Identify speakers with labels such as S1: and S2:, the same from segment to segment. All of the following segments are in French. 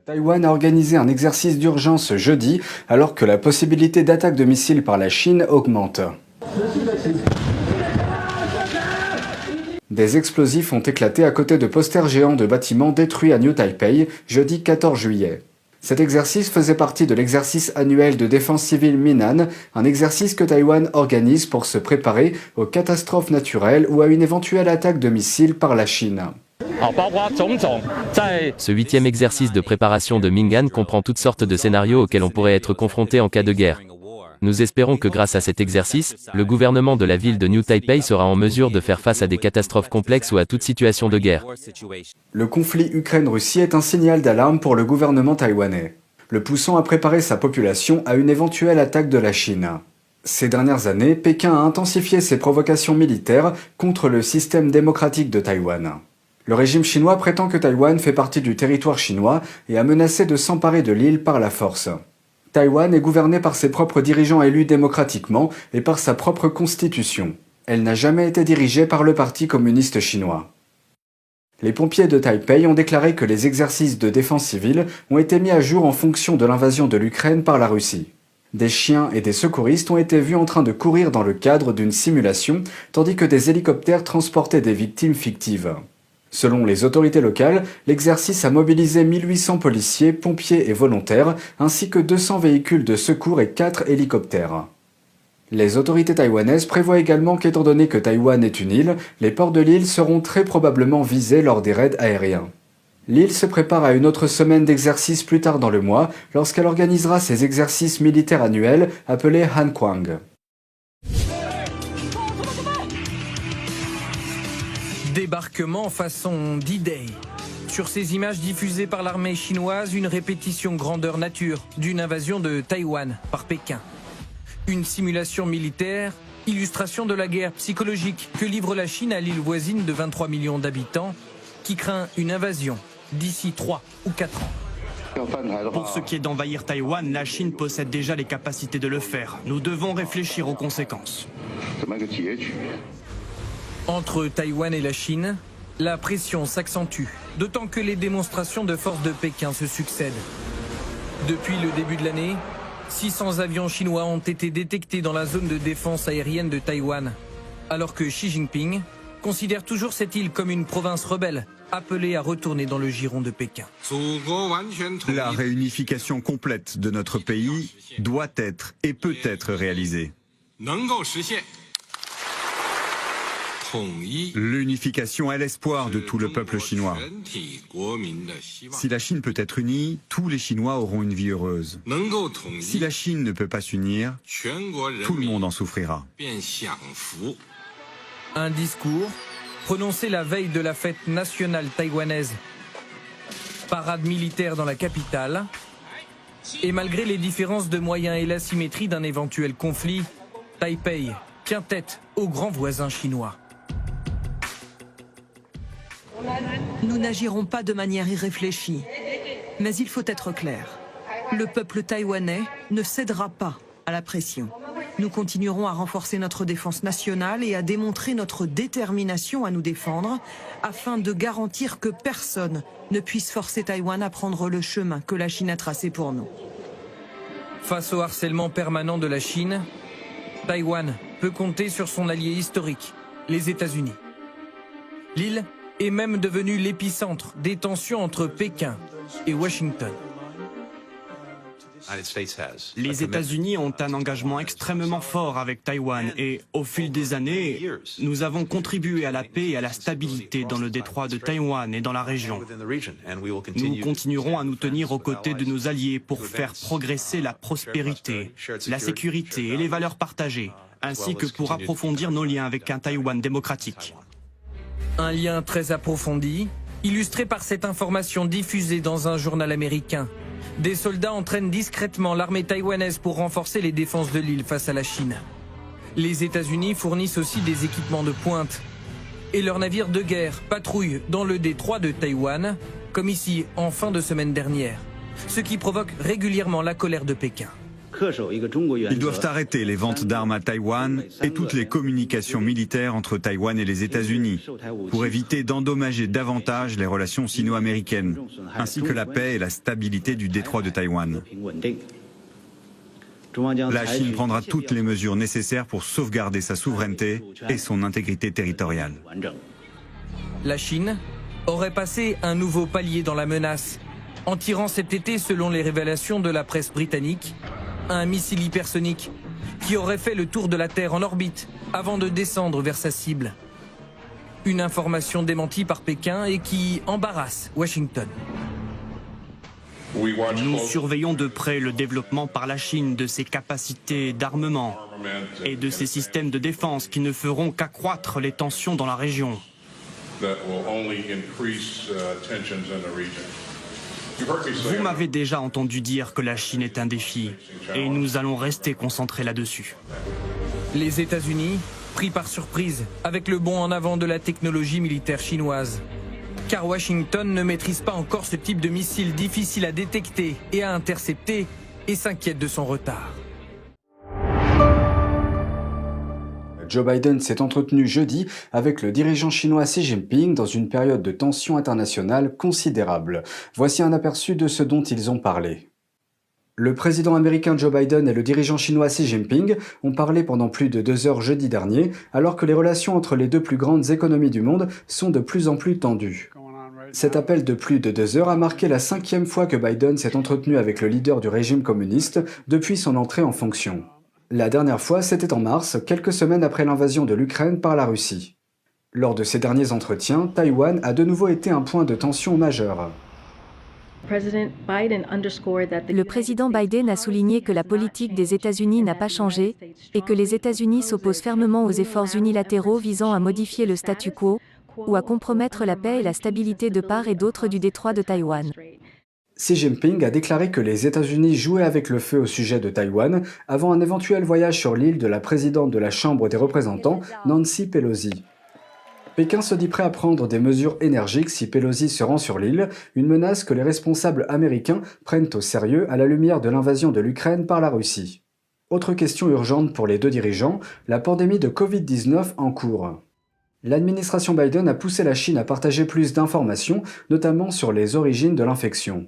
S1: Taïwan a organisé un exercice d'urgence jeudi alors que la possibilité d'attaque de missiles par la Chine augmente. Des explosifs ont éclaté à côté de posters géants de bâtiments détruits à New Taipei jeudi 14 juillet. Cet exercice faisait partie de l'exercice annuel de défense civile Minnan, un exercice que Taïwan organise pour se préparer aux catastrophes naturelles ou à une éventuelle attaque de missiles par la Chine.
S2: Ce 8e exercice de préparation de Mingan comprend toutes sortes de scénarios auxquels on pourrait être confronté en cas de guerre. Nous espérons que grâce à cet exercice, le gouvernement de la ville de New Taipei sera en mesure de faire face à des catastrophes complexes ou à toute situation de guerre.
S1: Le conflit Ukraine-Russie est un signal d'alarme pour le gouvernement taïwanais, le poussant à préparer sa population à une éventuelle attaque de la Chine. Ces dernières années, Pékin a intensifié ses provocations militaires contre le système démocratique de Taïwan. Le régime chinois prétend que Taïwan fait partie du territoire chinois et a menacé de s'emparer de l'île par la force. Taïwan est gouvernée par ses propres dirigeants élus démocratiquement et par sa propre constitution. Elle n'a jamais été dirigée par le Parti communiste chinois. Les pompiers de Taipei ont déclaré que les exercices de défense civile ont été mis à jour en fonction de l'invasion de l'Ukraine par la Russie. Des chiens et des secouristes ont été vus en train de courir dans le cadre d'une simulation, tandis que des hélicoptères transportaient des victimes fictives. Selon les autorités locales, l'exercice a mobilisé 1800 policiers, pompiers et volontaires, ainsi que 200 véhicules de secours et 4 hélicoptères. Les autorités taïwanaises prévoient également qu'étant donné que Taïwan est une île, les ports de l'île seront très probablement visés lors des raids aériens. L'île se prépare à une autre semaine d'exercice plus tard dans le mois, lorsqu'elle organisera ses exercices militaires annuels appelés Hankwang.
S3: Débarquement façon D-Day. Sur ces images diffusées par l'armée chinoise, une répétition grandeur nature d'une invasion de Taïwan par Pékin. Une simulation militaire, illustration de la guerre psychologique que livre la Chine à l'île voisine de 23 millions d'habitants, qui craint une invasion d'ici 3 ou 4 ans.
S4: Pour ce qui est d'envahir Taïwan, la Chine possède déjà les capacités de le faire. Nous devons réfléchir aux conséquences.
S3: Entre Taïwan et la Chine, la pression s'accentue, d'autant que les démonstrations de force de Pékin se succèdent. Depuis le début de l'année, 600 avions chinois ont été détectés dans la zone de défense aérienne de Taïwan, alors que Xi Jinping considère toujours cette île comme une province rebelle, appelée à retourner dans le giron de Pékin.
S5: La réunification complète de notre pays doit être et peut être réalisée. L'unification est l'espoir de tout le peuple chinois. Si la Chine peut être unie, tous les Chinois auront une vie heureuse. Si la Chine ne peut pas s'unir, tout le monde en souffrira.
S3: Un discours prononcé la veille de la fête nationale taïwanaise. Parade militaire dans la capitale. Et malgré les différences de moyens et l'asymétrie d'un éventuel conflit, Taipei tient tête aux grands voisins chinois.
S6: Nous n'agirons pas de manière irréfléchie, mais il faut être clair. Le peuple taïwanais ne cédera pas à la pression. Nous continuerons à renforcer notre défense nationale et à démontrer notre détermination à nous défendre afin de garantir que personne ne puisse forcer Taïwan à prendre le chemin que la Chine a tracé pour nous.
S3: Face au harcèlement permanent de la Chine, Taïwan peut compter sur son allié historique, les États-Unis. L'île est même devenue l'épicentre des tensions entre Pékin et Washington.
S4: Les États-Unis ont un engagement extrêmement fort avec Taïwan et, au fil des années, nous avons contribué à la paix et à la stabilité dans le détroit de Taïwan et dans la région. Nous continuerons à nous tenir aux côtés de nos alliés pour faire progresser la prospérité, la sécurité et les valeurs partagées, ainsi que pour approfondir nos liens avec un Taïwan démocratique.
S3: Un lien très approfondi, illustré par cette information diffusée dans un journal américain. Des soldats entraînent discrètement l'armée taïwanaise pour renforcer les défenses de l'île face à la Chine. Les États-Unis fournissent aussi des équipements de pointe. Et leurs navires de guerre patrouillent dans le détroit de Taïwan, comme ici en fin de semaine dernière. Ce qui provoque régulièrement la colère de Pékin.
S5: Ils doivent arrêter les ventes d'armes à Taïwan et toutes les communications militaires entre Taïwan et les États-Unis pour éviter d'endommager davantage les relations sino-américaines, ainsi que la paix et la stabilité du détroit de Taïwan. La Chine prendra toutes les mesures nécessaires pour sauvegarder sa souveraineté et son intégrité territoriale.
S3: La Chine aurait passé un nouveau palier dans la menace, en tirant cet été, selon les révélations de la presse britannique, un missile hypersonique qui aurait fait le tour de la Terre en orbite avant de descendre vers sa cible. Une information démentie par Pékin et qui embarrasse Washington.
S4: Nous surveillons de près le développement par la Chine de ses capacités d'armement et de ses systèmes de défense qui ne feront qu'accroître les tensions dans la région. Vous m'avez déjà entendu dire que la Chine est un défi et nous allons rester concentrés là-dessus.
S3: Les États-Unis, pris par surprise avec le bond en avant de la technologie militaire chinoise. Car Washington ne maîtrise pas encore ce type de missile difficile à détecter et à intercepter et s'inquiète de son retard.
S1: Joe Biden s'est entretenu jeudi avec le dirigeant chinois Xi Jinping dans une période de tension internationale considérable. Voici un aperçu de ce dont ils ont parlé. Le président américain Joe Biden et le dirigeant chinois Xi Jinping ont parlé pendant plus de 2 heures jeudi dernier, alors que les relations entre les deux plus grandes économies du monde sont de plus en plus tendues. Cet appel de plus de 2 heures a marqué la 5e fois que Biden s'est entretenu avec le leader du régime communiste depuis son entrée en fonction. La dernière fois, c'était en mars, quelques semaines après l'invasion de l'Ukraine par la Russie. Lors de ces derniers entretiens, Taïwan a de nouveau été un point de tension majeur.
S7: Le président Biden a souligné que la politique des États-Unis n'a pas changé et que les États-Unis s'opposent fermement aux efforts unilatéraux visant à modifier le statu quo ou à compromettre la paix et la stabilité de part et d'autre du détroit de Taïwan.
S1: Xi Jinping a déclaré que les États-Unis jouaient avec le feu au sujet de Taïwan avant un éventuel voyage sur l'île de la présidente de la Chambre des représentants, Nancy Pelosi. Pékin se dit prêt à prendre des mesures énergiques si Pelosi se rend sur l'île, une menace que les responsables américains prennent au sérieux à la lumière de l'invasion de l'Ukraine par la Russie. Autre question urgente pour les deux dirigeants, la pandémie de Covid-19 en cours. L'administration Biden a poussé la Chine à partager plus d'informations, notamment sur les origines de l'infection.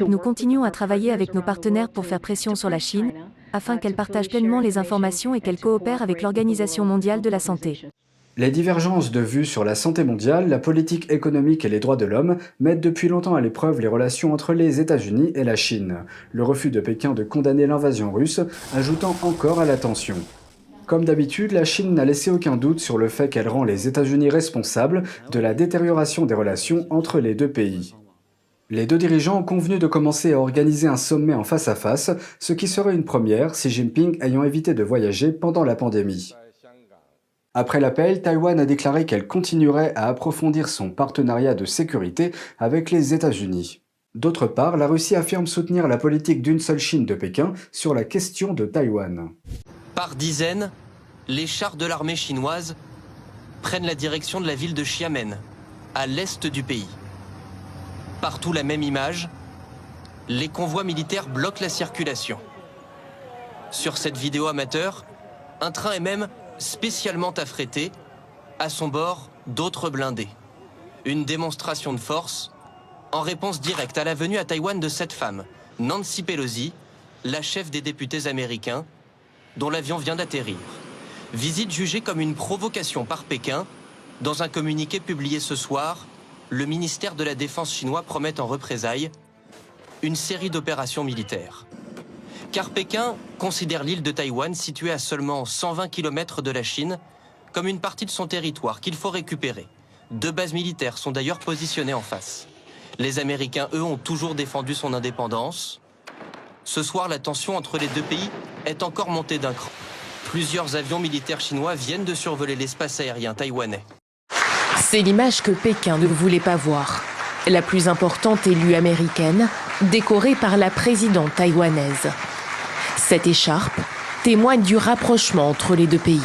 S7: Nous continuons à travailler avec nos partenaires pour faire pression sur la Chine, afin qu'elle partage pleinement les informations et qu'elle coopère avec l'Organisation mondiale de la santé.
S1: Les divergences de vues sur la santé mondiale, la politique économique et les droits de l'homme mettent depuis longtemps à l'épreuve les relations entre les États-Unis et la Chine. Le refus de Pékin de condamner l'invasion russe ajoutant encore à la tension. Comme d'habitude, la Chine n'a laissé aucun doute sur le fait qu'elle rend les États-Unis responsables de la détérioration des relations entre les deux pays. Les deux dirigeants ont convenu de commencer à organiser un sommet en face-à-face, ce qui serait une première, Xi Jinping ayant évité de voyager pendant la pandémie. Après l'appel, Taïwan a déclaré qu'elle continuerait à approfondir son partenariat de sécurité avec les États-Unis. D'autre part, la Russie affirme soutenir la politique d'une seule Chine de Pékin sur la question de Taïwan.
S8: Par dizaines, les chars de l'armée chinoise prennent la direction de la ville de Xiamen, à l'est du pays. Partout la même image, les convois militaires bloquent la circulation. Sur cette vidéo amateur, un train est même spécialement affrété, à son bord d'autres blindés. Une démonstration de force en réponse directe à la venue à Taïwan de cette femme, Nancy Pelosi, la chef des députés américains, dont l'avion vient d'atterrir. Visite jugée comme une provocation par Pékin. Dans un communiqué publié ce soir, le ministère de la Défense chinois promet en représailles une série d'opérations militaires. Car Pékin considère l'île de Taïwan, située à seulement 120 km de la Chine, comme une partie de son territoire qu'il faut récupérer. 2 bases militaires sont d'ailleurs positionnées en face. Les Américains, eux, ont toujours défendu son indépendance. Ce soir, la tension entre les deux pays est encore montée d'un cran. Plusieurs avions militaires chinois viennent de survoler l'espace aérien taïwanais.
S9: C'est l'image que Pékin ne voulait pas voir. La plus importante élue américaine, décorée par la présidente taïwanaise. Cette écharpe témoigne du rapprochement entre les deux pays.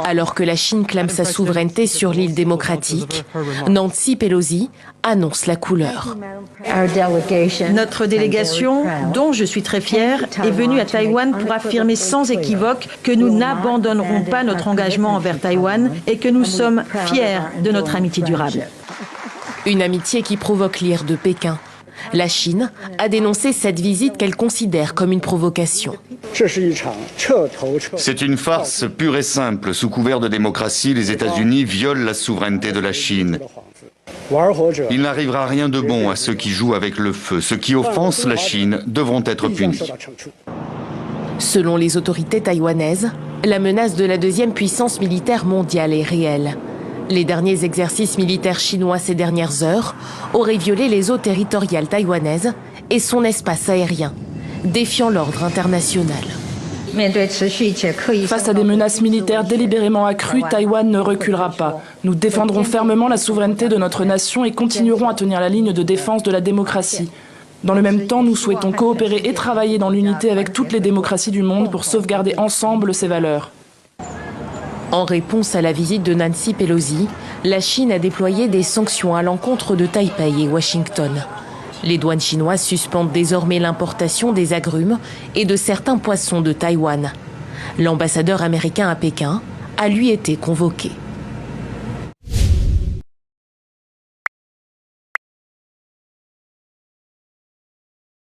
S9: Alors que la Chine clame sa souveraineté sur l'île démocratique, Nancy Pelosi annonce la couleur.
S10: Notre délégation, dont je suis très fière, est venue à Taïwan pour affirmer sans équivoque que nous n'abandonnerons pas notre engagement envers Taïwan et que nous sommes fiers de notre amitié durable.
S9: Une amitié qui provoque l'ire de Pékin. La Chine a dénoncé cette visite qu'elle considère comme une provocation.
S11: C'est une farce pure et simple. Sous couvert de démocratie, les États-Unis violent la souveraineté de la Chine. Il n'arrivera rien de bon à ceux qui jouent avec le feu. Ceux qui offensent la Chine devront être punis.
S9: Selon les autorités taïwanaises, la menace de la deuxième puissance militaire mondiale est réelle. Les derniers exercices militaires chinois ces dernières heures auraient violé les eaux territoriales taïwanaises et son espace aérien, défiant l'ordre international.
S12: Face à des menaces militaires délibérément accrues, Taïwan ne reculera pas. Nous défendrons fermement la souveraineté de notre nation et continuerons à tenir la ligne de défense de la démocratie. Dans le même temps, nous souhaitons coopérer et travailler dans l'unité avec toutes les démocraties du monde pour sauvegarder ensemble ces valeurs.
S9: En réponse à la visite de Nancy Pelosi, la Chine a déployé des sanctions à l'encontre de Taipei et Washington. Les douanes chinoises suspendent désormais l'importation des agrumes et de certains poissons de Taïwan. L'ambassadeur américain à Pékin a lui été convoqué.